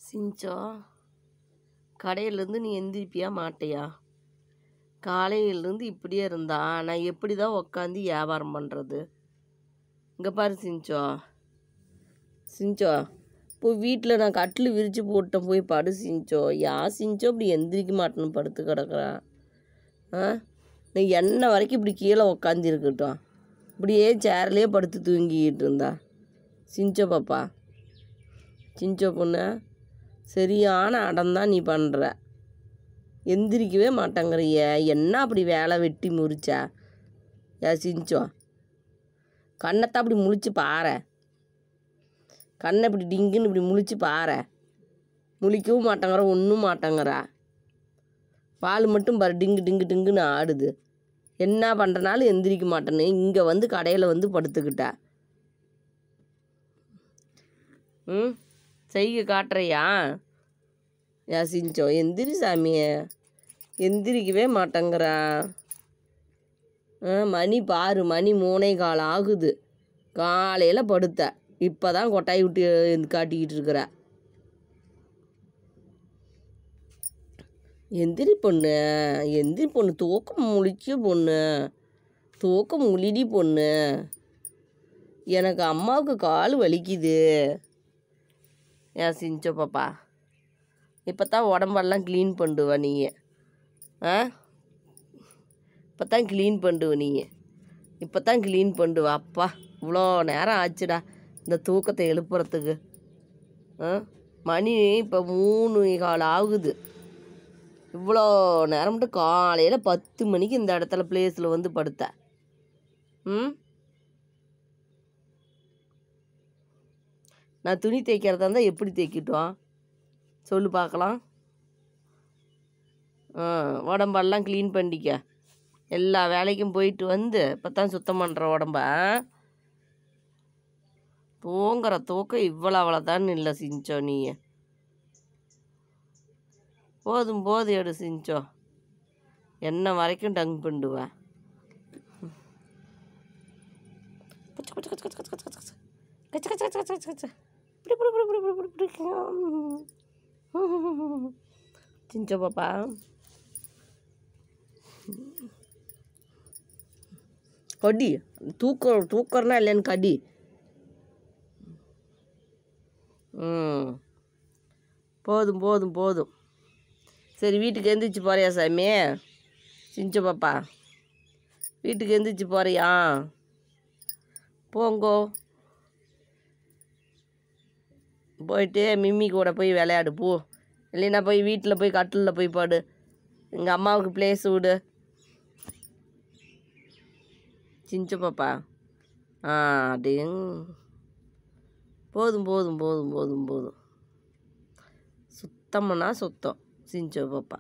சிஞ்சோ, கடையிலேருந்து நீ எந்திரிப்பியா மாட்டியா? காலையிலேருந்து இப்படியே இருந்தா நான் எப்படி தான் உக்காந்து வியாபாரம் பண்ணுறது? இங்கே பாரு சிஞ்சோ, சிஞ்சோ போய் வீட்டில் நான் கட்டில் விரித்து போட்டேன், போய் படு சிஞ்சோ. சிஞ்சோ இப்படி எந்திரிக்க மாட்டேன்னு படுத்து கிடக்குறான். நான் என்ன வரைக்கும் இப்படி கீழே உக்காந்துருக்கட்டும், இப்படியே சேர்லேயே படுத்து தூங்கிக்கிட்டு இருந்தா. சிஞ்சோ பாப்பா, சிஞ்சோ பொண்ணு, சரியான அடம்தான் நீ பண்ணுற. எந்திரிக்கவே மாட்டேங்கிறிய, என்ன அப்படி வேலை வெட்டி முறிச்சா? சிஞ்சோ, கண்ணைத்தான் அப்படி முழிச்சு பாரு, கண்ணை இப்படி டிங்குன்னு இப்படி முழிச்சு பாரு. முழிக்கவும் மாட்டேங்கிற, ஒன்றும் மாட்டேங்கிறா. பால் மட்டும் பாரு டிங்கு டிங்கு டிங்குன்னு ஆடுது. என்ன பண்ணுறனாலும் எந்திரிக்க மாட்டேன்னு இங்கே வந்து கடையில் வந்து படுத்துக்கிட்டா. செய்க காட்டுறையா? சிஞ்சோ, எந்திரி சாமிய, எந்திரிக்கவே மாட்டேங்கிறா. மணி பாரு, மணி 3:15 ஆகுது. காலையில் படுத்த, இப்போ தான் கொட்டாய் விட்டு காட்டிக்கிட்டு இருக்கிற. எந்திரி பொண்ணு, எந்திரி பொண்ணு, தூக்கம் முழிக்க பொண்ணு, தூக்கம் முழிடி பொண்ணு. எனக்கு அம்மாவுக்கு கால் வலிக்குது. சிஞ்சோ பாப்பா, இப்போ தான் உடம்பெல்லாம் க்ளீன் பண்ணுவ நீ. இப்போ தான் க்ளீன் பண்ணுவ நீ, இப்போ தான் க்ளீன் பண்ணுவ. அப்பா, இவ்வளோ நேரம் ஆச்சுடா இந்த தூக்கத்தை எழுப்புறதுக்கு. மணி இப்போ 3:15 ஆகுது. இவ்வளோ நேரம் மட்டும் காலையில் 10 மணிக்கு இந்த இடத்துல பிளேஸில் வந்து படுத்த. நான் துணி தைக்கிறதா இருந்தால் எப்படி தைக்கிட்டோம் சொல்லு பார்க்கலாம். உடம்பெல்லாம் க்ளீன் பண்ணிக்க. எல்லா வேலைக்கும் போயிட்டு வந்து இப்போ தான் சுத்தம் பண்ணுற உடம்ப. தூங்குற தூக்கம் இவ்வளோதான் இல்லை சிஞ்சோ. நீ போதும் போதும் எடு சிஞ்சோ, என்ன வரைக்கும் டங் பண்ணுவ. சிஞ்சோ பாப்பா, கடி தூக்கறனா இல்லைன்னு கடி. போதும் போதும் போதும். சரி, வீட்டுக்கு எந்திரிச்சு போறியா சாமி? சிஞ்சோ பாப்பா, வீட்டுக்கு எந்திரிச்சு போறியா? போங்கோ, போயிட்டு மிம்மி கூட போய் விளையாடு போ. இல்லைன்னா போய் வீட்டில் போய் கட்டிலில் போய் பாடு. எங்கள் அம்மாவுக்கு பிளேஸ் விடு சிஞ்சோ பாப்பா. அப்படிங் போதும் போதும் போதும் போதும் போதும். சுத்தம்னா சுத்தம் சிஞ்சோ பாப்பா.